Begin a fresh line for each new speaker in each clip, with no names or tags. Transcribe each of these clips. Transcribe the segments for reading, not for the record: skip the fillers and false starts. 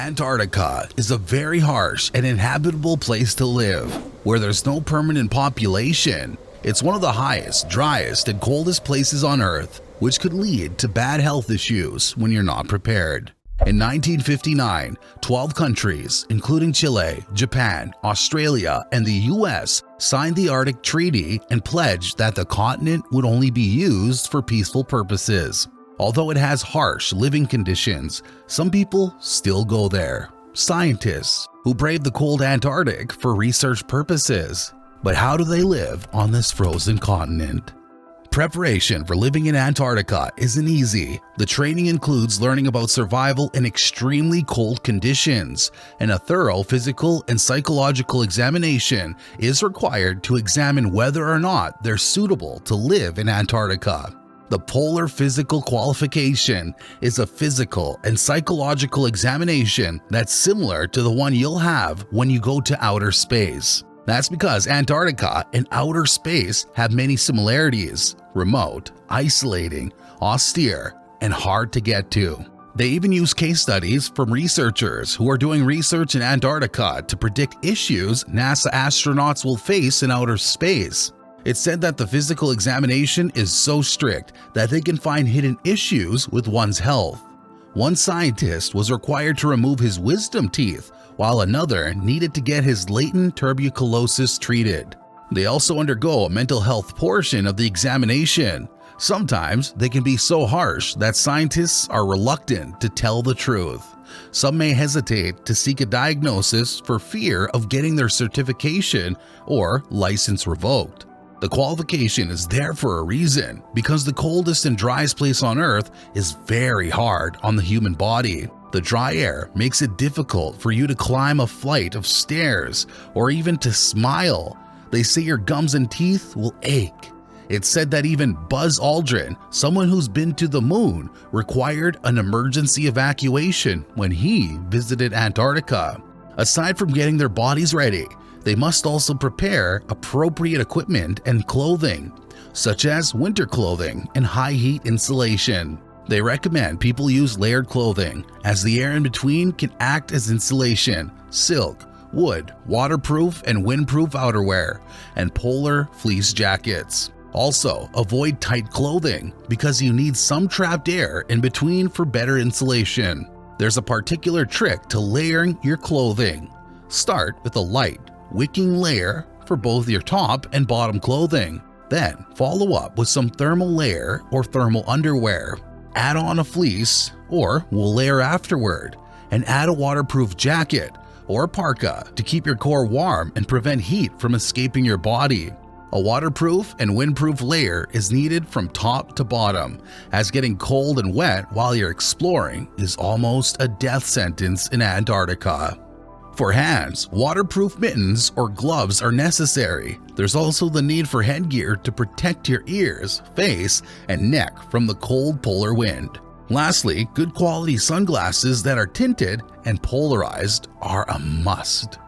Antarctica is a very harsh and inhabitable place to live, where there's no permanent population. It's one of the highest, driest, and coldest places on Earth, which could lead to bad health issues when you're not prepared. In 1959, 12 countries, including Chile, Japan, Australia, and the US, signed the Arctic Treaty and pledged that the continent would only be used for peaceful purposes. Although it has harsh living conditions, some people still go there. Scientists who brave the cold Antarctic for research purposes. But how do they live on this frozen continent? Preparation for living in Antarctica isn't easy. The training includes learning about survival in extremely cold conditions, and a thorough physical and psychological examination is required to examine whether or not they're suitable to live in Antarctica. The Polar Physical Qualification is a physical and psychological examination that's similar to the one you'll have when you go to outer space. That's because Antarctica and outer space have many similarities: remote, isolating, austere, and hard to get to. They even use case studies from researchers who are doing research in Antarctica to predict issues NASA astronauts will face in outer space. It's said that the physical examination is so strict that they can find hidden issues with one's health. One scientist was required to remove his wisdom teeth, while another needed to get his latent tuberculosis treated. They also undergo a mental health portion of the examination. Sometimes they can be so harsh that scientists are reluctant to tell the truth. Some may hesitate to seek a diagnosis for fear of getting their certification or license revoked. The qualification is there for a reason, because the coldest and driest place on Earth is very hard on the human body. The dry air makes it difficult for you to climb a flight of stairs or even to smile. They say your gums and teeth will ache. It's said that even Buzz Aldrin, someone who's been to the moon, required an emergency evacuation when he visited Antarctica. Aside from getting their bodies ready, they must also prepare appropriate equipment and clothing, such as winter clothing and high heat insulation. They recommend people use layered clothing, as the air in between can act as insulation, silk, wood, waterproof and windproof outerwear, and polar fleece jackets. Also, avoid tight clothing because you need some trapped air in between for better insulation. There's a particular trick to layering your clothing. Start with a light, wicking layer for both your top and bottom clothing. Then follow up with some thermal layer or thermal underwear. Add on a fleece or wool layer afterward, and add a waterproof jacket or parka to keep your core warm and prevent heat from escaping your body. A waterproof and windproof layer is needed from top to bottom, as getting cold and wet while you're exploring is almost a death sentence in Antarctica. For hands, waterproof mittens or gloves are necessary. There's also the need for headgear to protect your ears, face, and neck from the cold polar wind. Lastly, good quality sunglasses that are tinted and polarized are a must.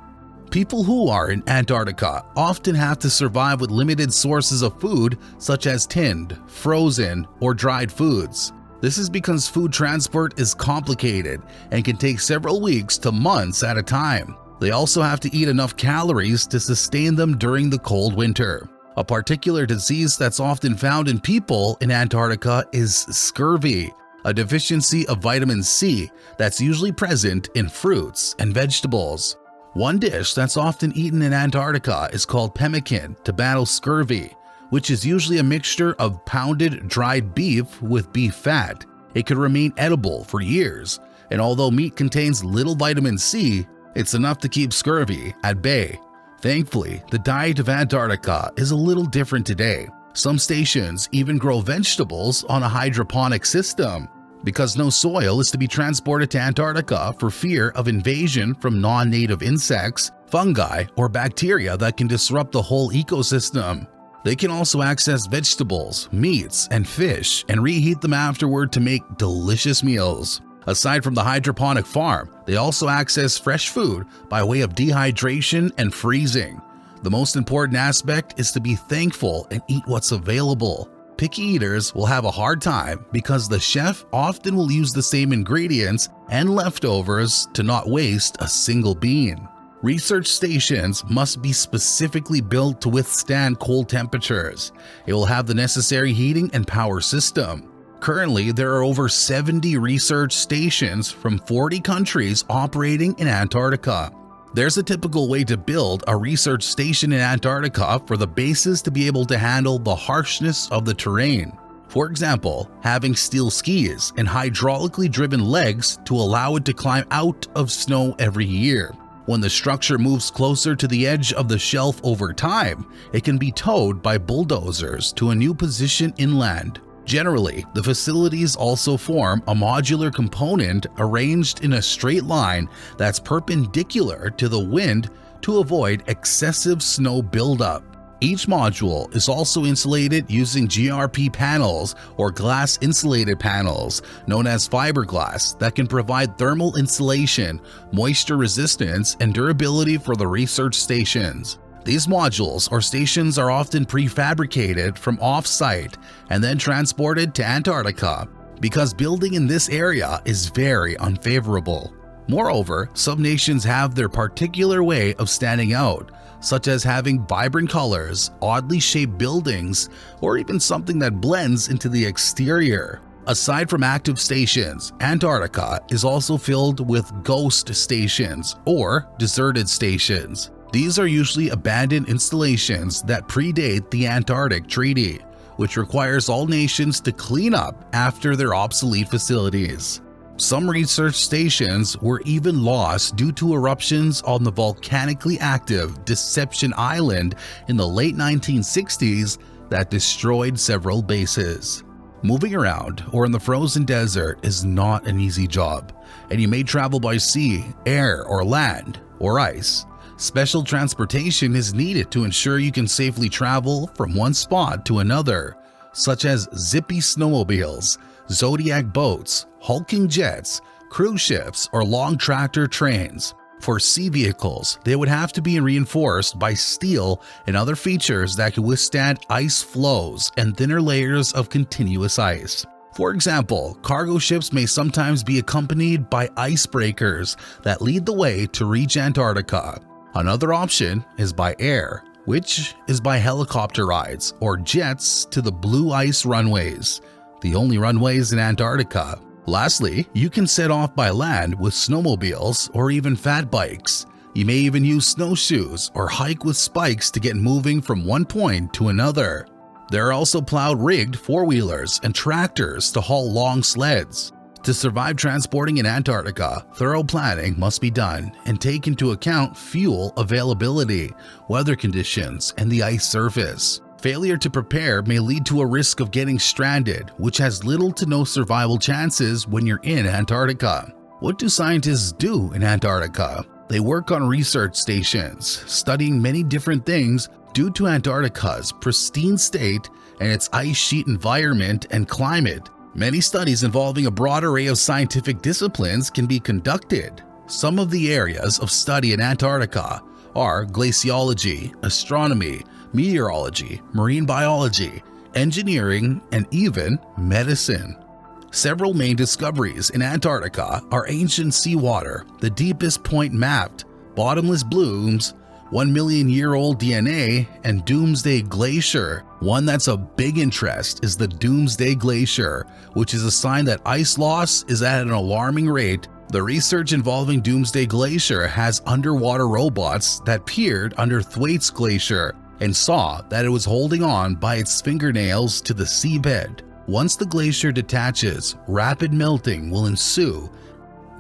People who are in Antarctica often have to survive with limited sources of food, such as tinned, frozen, or dried foods. This is because food transport is complicated and can take several weeks to months at a time. They also have to eat enough calories to sustain them during the cold winter. A particular disease that's often found in people in Antarctica is scurvy, a deficiency of vitamin C that's usually present in fruits and vegetables. One dish that's often eaten in Antarctica is called pemmican to battle scurvy, which is usually a mixture of pounded dried beef with beef fat. It could remain edible for years, and although meat contains little vitamin C, it's enough to keep scurvy at bay. Thankfully, the diet of Antarctica is a little different today. Some stations even grow vegetables on a hydroponic system, because no soil is to be transported to Antarctica for fear of invasion from non-native insects, fungi, or bacteria that can disrupt the whole ecosystem. They can also access vegetables, meats, and fish and reheat them afterward to make delicious meals. Aside from the hydroponic farm, they also access fresh food by way of dehydration and freezing. The most important aspect is to be thankful and eat what's available. picky eaters will have a hard time because the chef often will use the same ingredients and leftovers to not waste a single bean. Research stations must be specifically built to withstand cold temperatures. It will have the necessary heating and power system. Currently, there are over 70 research stations from 40 countries operating in Antarctica. There's a typical way to build a research station in Antarctica for the bases to be able to handle the harshness of the terrain. For example, having steel skis and hydraulically driven legs to allow it to climb out of snow every year. When the structure moves closer to the edge of the shelf over time, it can be towed by bulldozers to a new position inland. Generally, the facilities also form a modular component arranged in a straight line that's perpendicular to the wind to avoid excessive snow buildup. Each module is also insulated using GRP panels or glass insulated panels known as fiberglass that can provide thermal insulation, moisture resistance, and durability for the research stations. These modules or stations are often prefabricated from off-site and then transported to Antarctica because building in this area is very unfavorable. Moreover, some nations have their particular way of standing out, such as having vibrant colors, oddly shaped buildings, or even something that blends into the exterior. Aside from active stations, Antarctica is also filled with ghost stations or deserted stations. These are usually abandoned installations that predate the Antarctic Treaty, which requires all nations to clean up after their obsolete facilities. Some research stations were even lost due to eruptions on the volcanically active Deception Island in the late 1960s that destroyed several bases. Moving around or in the frozen desert is not an easy job, and you may travel by sea, air, or land, or ice. Special transportation is needed to ensure you can safely travel from one spot to another, such as zippy snowmobiles, Zodiac boats, hulking jets, cruise ships, or long tractor trains. For sea vehicles, they would have to be reinforced by steel and other features that could withstand ice flows and thinner layers of continuous ice. For example, cargo ships may sometimes be accompanied by icebreakers that lead the way to reach Antarctica. Another option is by air, which is by helicopter rides or jets to the blue ice runways, the only runways in Antarctica. Lastly, you can set off by land with snowmobiles or even fat bikes. You may even use snowshoes or hike with spikes to get moving from one point to another. There are also plow-rigged four-wheelers and tractors to haul long sleds. To survive transporting in Antarctica, thorough planning must be done and take into account fuel availability, weather conditions, and the ice surface. Failure to prepare may lead to a risk of getting stranded, which has little to no survival chances when you're in Antarctica. What do scientists do in Antarctica? They work on research stations, studying many different things due to Antarctica's pristine state and its ice sheet environment and climate. Many studies involving a broad array of scientific disciplines can be conducted. Some of the areas of study in Antarctica are glaciology, astronomy, meteorology, marine biology, engineering, and even medicine. Several main discoveries in Antarctica are ancient seawater, the deepest point mapped, bottomless blooms, 1 million-year-old DNA, and Doomsday Glacier. One that's of big interest is the Doomsday Glacier, which is a sign that ice loss is at an alarming rate. The research involving Doomsday Glacier has underwater robots that peered under Thwaites Glacier and saw that it was holding on by its fingernails to the seabed. Once the glacier detaches, rapid melting will ensue.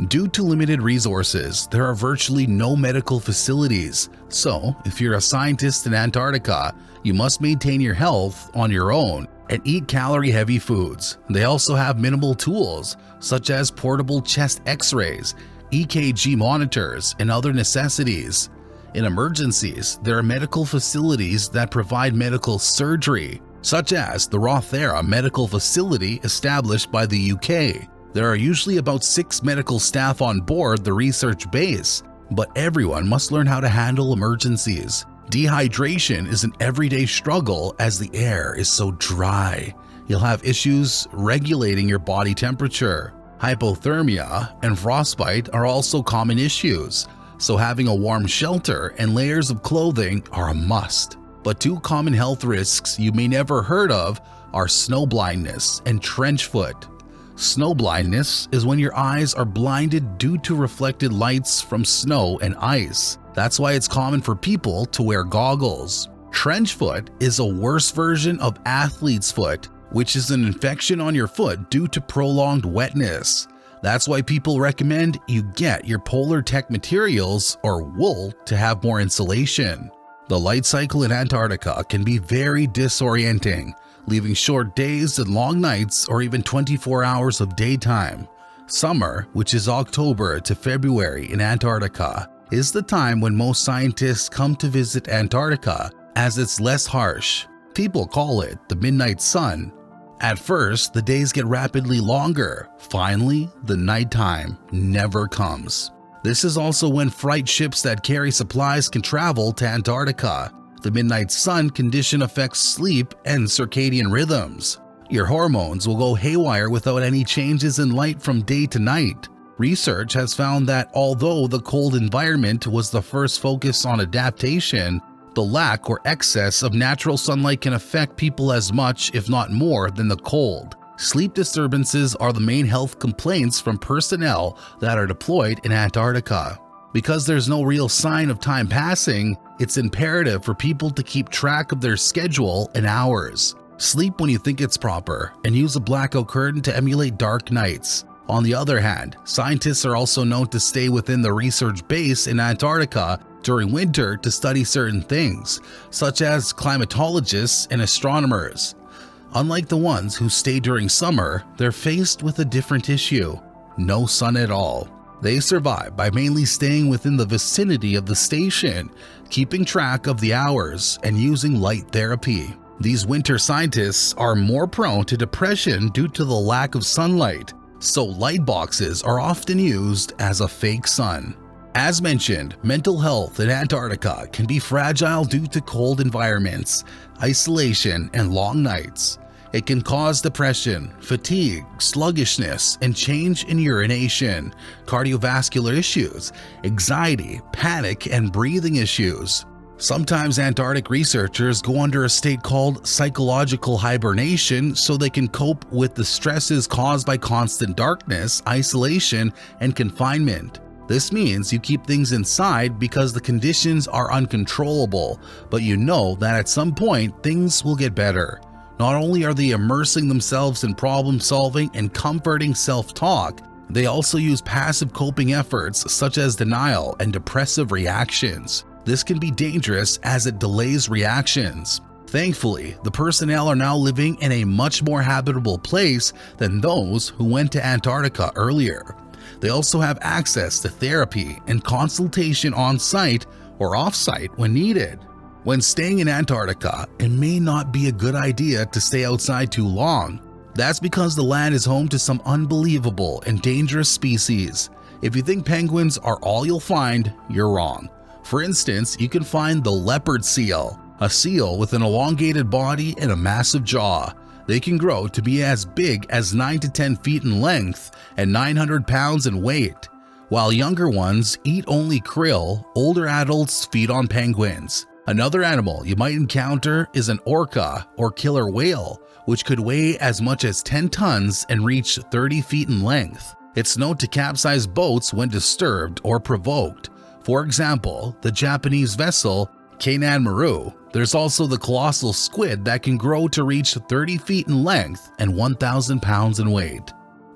Due to limited resources, there are virtually no medical facilities, so if you're a scientist in Antarctica, you must maintain your health on your own and eat calorie-heavy foods. They also have minimal tools, such as portable chest x-rays, EKG monitors, and other necessities. In emergencies, there are medical facilities that provide medical surgery, such as the Rothera Medical Facility established by the UK. There are usually about 6 medical staff on board the research base, but everyone must learn how to handle emergencies. Dehydration is an everyday struggle as the air is so dry. You'll have issues regulating your body temperature. Hypothermia and frostbite are also common issues, so having a warm shelter and layers of clothing are a must. But two common health risks you may never heard of are snow blindness and trench foot. Snow blindness is when your eyes are blinded due to reflected lights from snow and ice. That's why it's common for people to wear goggles. Trench foot is a worse version of athlete's foot, which is an infection on your foot due to prolonged wetness. That's why people recommend you get your Polar Tech materials or wool to have more insulation. The light cycle in Antarctica can be very disorienting, leaving short days and long nights or even 24 hours of daytime. Summer, which is October to February in Antarctica, is the time when most scientists come to visit Antarctica as it's less harsh. People call it the midnight sun. At first, the days get rapidly longer. Finally, the nighttime never comes. This is also when freight ships that carry supplies can travel to Antarctica. The midnight sun condition affects sleep and circadian rhythms. Your hormones will go haywire without any changes in light from day to night. Research has found that although the cold environment was the first focus on adaptation, the lack or excess of natural sunlight can affect people as much, if not more, than the cold. Sleep disturbances are the main health complaints from personnel that are deployed in Antarctica. Because there's no real sign of time passing, it's imperative for people to keep track of their schedule and hours. Sleep when you think it's proper, and use a blackout curtain to emulate dark nights. On the other hand, scientists are also known to stay within the research base in Antarctica during winter to study certain things, such as climatologists and astronomers. Unlike the ones who stay during summer, they're faced with a different issue: no sun at all. They survive by mainly staying within the vicinity of the station, keeping track of the hours, and using light therapy. These winter scientists are more prone to depression due to the lack of sunlight, so light boxes are often used as a fake sun. As mentioned, mental health in Antarctica can be fragile due to cold environments, isolation, and long nights. It can cause depression, fatigue, sluggishness, and change in urination, cardiovascular issues, anxiety, panic, and breathing issues. Sometimes Antarctic researchers go under a state called psychological hibernation so they can cope with the stresses caused by constant darkness, isolation, and confinement. This means you keep things inside because the conditions are uncontrollable, but you know that at some point things will get better. Not only are they immersing themselves in problem solving and comforting self-talk, they also use passive coping efforts such as denial and depressive reactions. This can be dangerous as it delays reactions. Thankfully, the personnel are now living in a much more habitable place than those who went to Antarctica earlier. They also have access to therapy and consultation on-site or off-site when needed. When staying in Antarctica, it may not be a good idea to stay outside too long. That's because the land is home to some unbelievable and dangerous species. If you think penguins are all you'll find, you're wrong. For instance, you can find the leopard seal, a seal with an elongated body and a massive jaw. They can grow to be as big as 9 to 10 feet in length and 900 pounds in weight. While younger ones eat only krill, older adults feed on penguins. Another animal you might encounter is an orca or killer whale, which could weigh as much as 10 tons and reach 30 feet in length. It's known to capsize boats when disturbed or provoked. For example, the Japanese vessel Kainan Maru. There's also the colossal squid that can grow to reach 30 feet in length and 1,000 pounds in weight.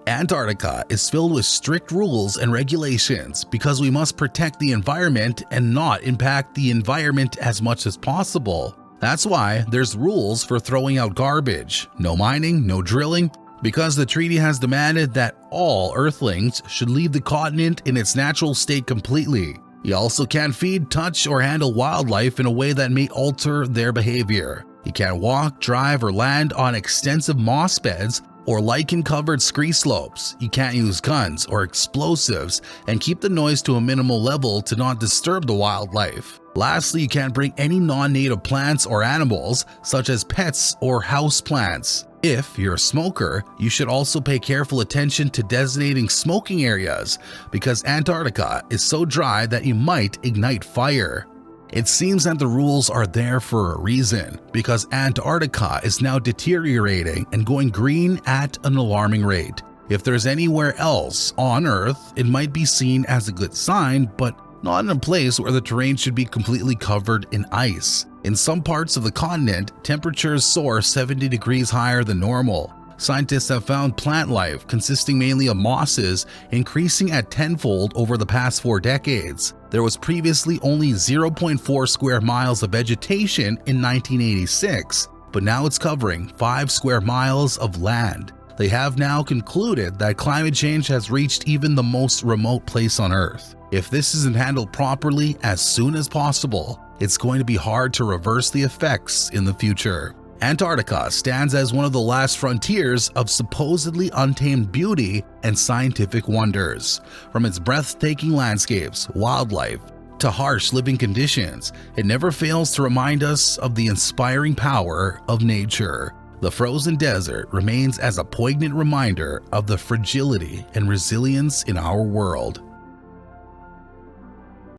Antarctica is filled with strict rules and regulations because we must protect the environment and not impact the environment as much as possible. That's why there's rules for throwing out garbage, no mining, no drilling, because the treaty has demanded that all Earthlings should leave the continent in its natural state completely. You also can't feed, touch, or handle wildlife in a way that may alter their behavior. You can't walk, drive, or land on extensive moss beds or lichen-covered scree slopes. You can't use guns or explosives and keep the noise to a minimal level to not disturb the wildlife. Lastly, you can't bring any non-native plants or animals, such as pets or house plants. If you're a smoker, you should also pay careful attention to designating smoking areas because Antarctica is so dry that you might ignite fire. It seems that the rules are there for a reason because Antarctica is now deteriorating and going green at an alarming rate. If there's anywhere else on Earth, it might be seen as a good sign, but not in a place where the terrain should be completely covered in ice. In some parts of the continent, temperatures soar 70 degrees higher than normal. Scientists have found plant life, consisting mainly of mosses, increasing at tenfold over the past 4 decades. There was previously only 0.4 square miles of vegetation in 1986, but now it's covering 5 square miles of land. They have now concluded that climate change has reached even the most remote place on Earth. If this isn't handled properly as soon as possible, it's going to be hard to reverse the effects in the future. Antarctica stands as one of the last frontiers of supposedly untamed beauty and scientific wonders. From its breathtaking landscapes, wildlife, to harsh living conditions, it never fails to remind us of the inspiring power of nature. The frozen desert remains as a poignant reminder of the fragility and resilience in our world.